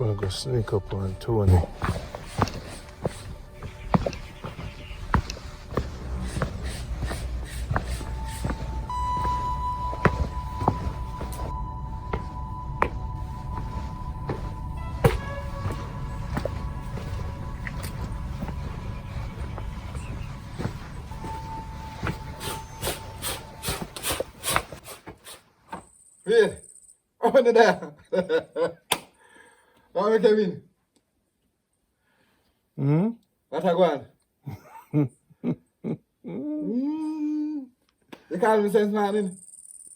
We'll go sneak up on Tony. Wait, open it there. Come Kevin. Hmm? What I go on? You call me since morning?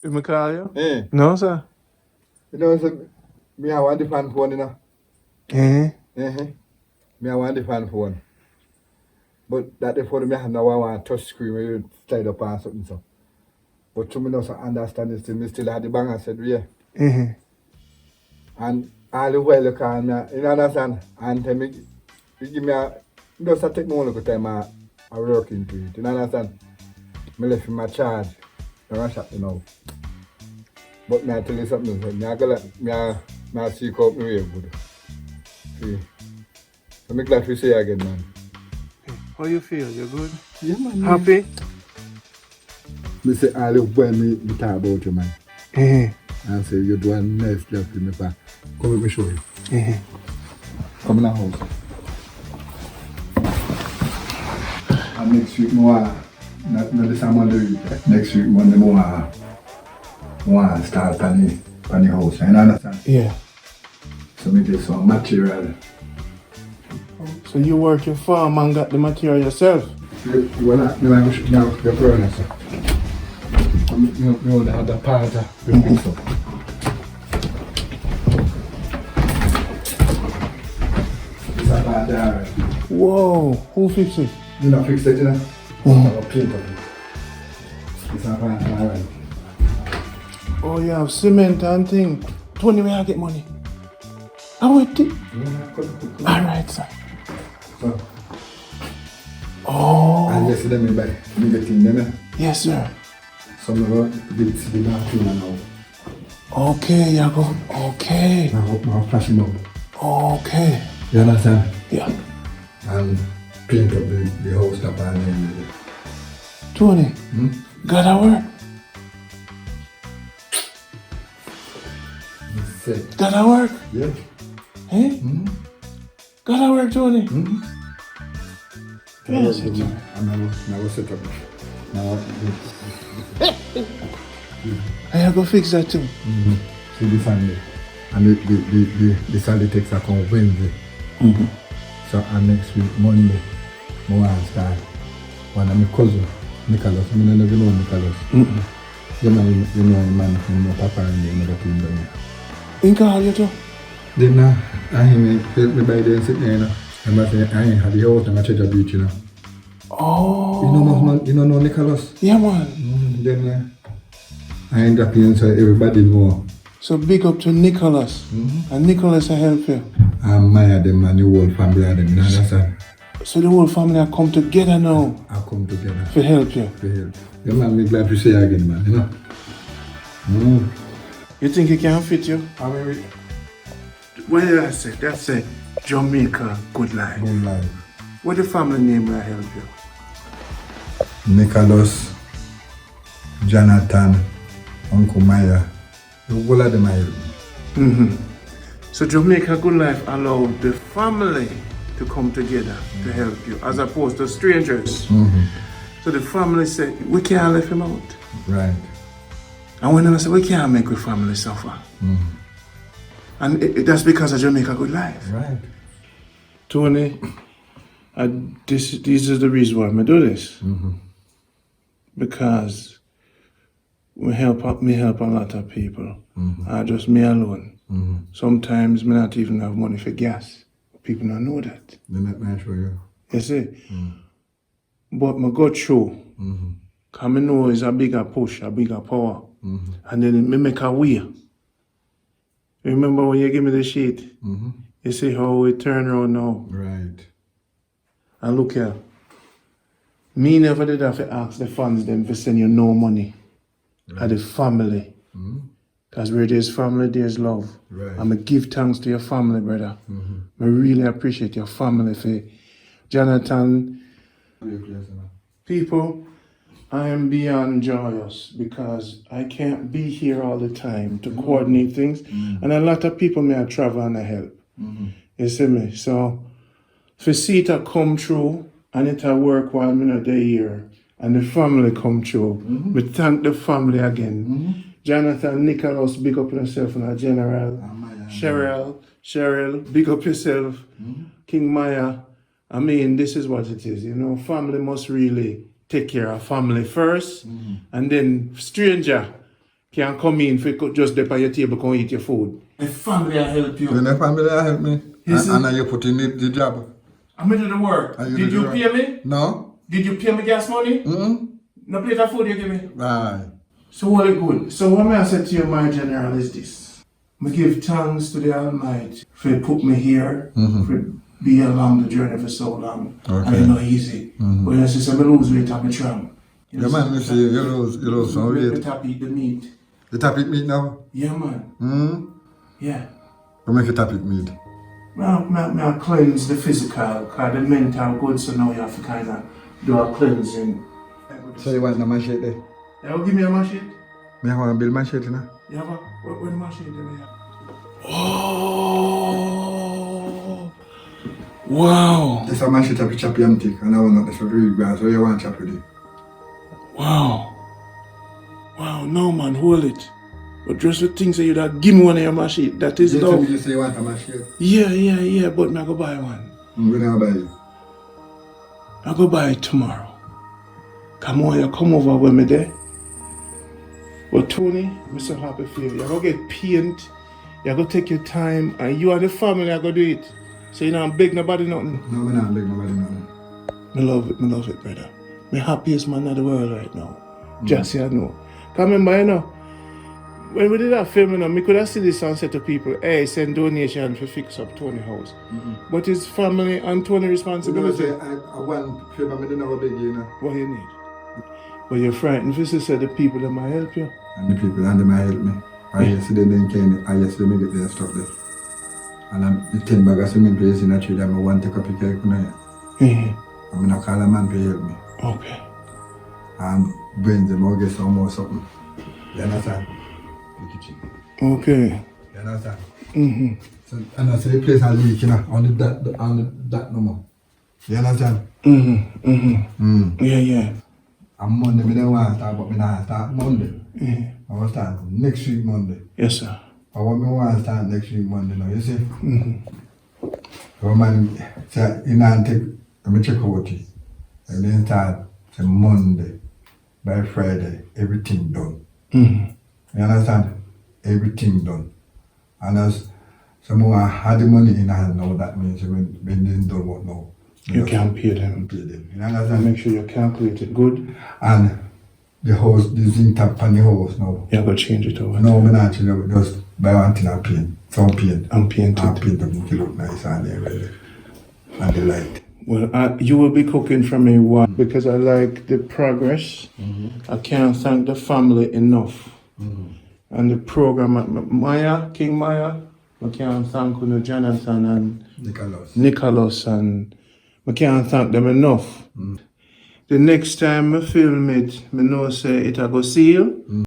You me call you? Eh. No, sir. You know, so me I want the fan phone, you know. Eh? Me I want the fan phone. But that the phone me have now I want touch screen where you slide up on something so. But to me not understand this thing, me still had the bang I said, yeah. Mm-hmm. And all the while you call me, you understand? And tell me, you give me just a take me one look time I work into it, you understand? Me left in my charge, I rush up, you know. But me I tell you something, so me I go like, me I seek out me way good. See? So me glad to see you again, man. How you feel? You good? Yeah, man. Happy? Me say all the while me talk about you, man. Mm-hmm. And say you do a nice job for me, pa. Come let me show you. Mm-hmm. Come in the house. And next week more, not this time of the week. Next week Monday more start on the house. You understand? Yeah. So me get some material. So you work your farm and got the material yourself? Well, now the furnace. You only have the part of the fix up. It's a part there. Whoa, who fixed it? You not fix it, you know? I'll paint it. It's a part alright. Oh, you have cement and thing. Tony, where I get money? I wait it. Alright, sir. So, Oh. and yesterday me buy, me get in there. Yes, sir. Some of the bits be not clean now. Okay, you go. Okay. Now flashing up. Okay. You understand? Yeah. And paint up the house top and Tony, gotta work. set. Gotta work. Yeah. Eh? Gotta work, Tony. Yes, And I was set up. Now, I go fix that too. see the Sunday. And the Sunday takes a come Wednesday. So and next week, Monday, I want to start. One of my cousin, Nicholas. I never know Nicholas. You know man from my papa and the other team down here. In call you too? Then I help me by there and sit there, you know. And I say, I ain't had the house and I change the beach, you know. Oh. You know Nicholas? Yeah, man. Then I end up here so everybody know. So big up to Nicholas. And Nicholas will help you. And Maya them and the whole family of them, you understand? So the whole family have come together now. I come together. To help you. To help. Yeah, man, I'm glad to see you again, man, you know. You think it can fit you? I mean, what did I say? That's a Jamaica good life. Good life. What the family name will help you? Nicholas, Jonathan, Uncle Maya. The whole of them help. So Jamaica Good Life allowed the family to come together to help you, as opposed to strangers. So the family said, we can't let him out. Right. And when I said, we can't make the family suffer. And that's because of Jamaica Good Life. Right. Tony, these are the reasons why I do this. Because me help a lot of people. Just me alone. Sometimes me not even have money for gas. People don't know that. They're not nice for you. You see? But me go through. Because I know it's a bigger push, a bigger power. And then me make a way. Remember when you give me the sheet? You see how it turn around now? Right. And look here. Me never did have to ask the funds them to send you no money. At the family. Because where there's family, there's love. Right. And I give thanks to your family, brother. I really appreciate your family for Jonathan. People, I am beyond joyous because I can't be here all the time to coordinate things. And a lot of people may travel and I help. You see me? So, for see it come through and it work while I'm not here and the family come through, we thank the family again. Jonathan, Nicholas, big up yourself and a general. Cheryl, big up yourself. King Maya, I mean, this is what it is. You know, family must really take care of family first, and then stranger can come in for just dip on your table, come eat your food. The family will help you. When the family will help me, and you put in the job. I'm into the work. Did you pay me? No. Did you pay me gas money? No plate of food you give me? Right. So all it good. So what I say to you, my general, is this. I give thanks to the Almighty for put me here, for be along the journey for so long. Okay. And it's not easy. But you see, I lose weight on my tram. Yeah, man, you see, you lose some weight. The top eat the meat. You tap it meat now? Yeah, man. Yeah. You make you tap it meat. I cleanse the physical, because the mental good, so now you have to kind of do a cleansing. So you want the machete there? Yeah, give me a machete. Me want to build machete now? You have a, where the machete there? Oh! Wow! This is a machete to chop yam thick, and I want to real grass, so you want to chop with it. Wow! Wow, no man, hold it. But just the things that you that give me one of your machete, that is love. You say you want a machete? Yeah, but I go buy one. When I buy it? I go buy it tomorrow. Come on, you come over with me there. But Tony, I'm so happy for you. You're going to get paint, you're going to take your time, and you and the family are going to do it. So you know, I'm beg nobody nothing. No, I'm not beg nobody nothing. I love it, brother. I'm the happiest man in the world right now. Just so you know. Because remember, you know, when we did that film, you know, we could have seen this and said to people, hey, send donation to fix up Tony's house. But it's family and Tony's responsibility. You know, I want favor, I didn't have a big, you know. What you need? But you're frightened. This is the people that might help you. And the people and they might help me. I yesterday then came, I yesterday make it there stuff there. And I'm the 10 bag of cement place in that tree, I'm one take a picture, I'm going to call a man to help me. Okay. And bring them all get some more something. You understand? The kitchen. Okay. You understand? So, and I say the place I leak, you know, on that no more. You understand? Yeah. And Monday, I don't want to start, but I start Monday. I want to start next week Monday. Yes, sir. I want to start next week Monday now, you see? So man, say, you know, take, let me check out it. And then start, say Monday, by Friday, everything done. You understand? Everything done. And as someone had the money in hand now, that means when they don't work now. You can't pay them. You understand? Make sure you calculate it good. And the house, the zinc tap on the house now. You have to change it over. No, I'm not change it. Just buy one thing and paint. Some paint. And paint And it. paint to make it look nice and everything. And the light. Well, you will be cooking for me one because I like the progress. I can't thank the family enough. And the program, King Maya, I can't thank Jonathan and Nicholas, and I can't thank them enough. The next time I film it, I know say it I go see you.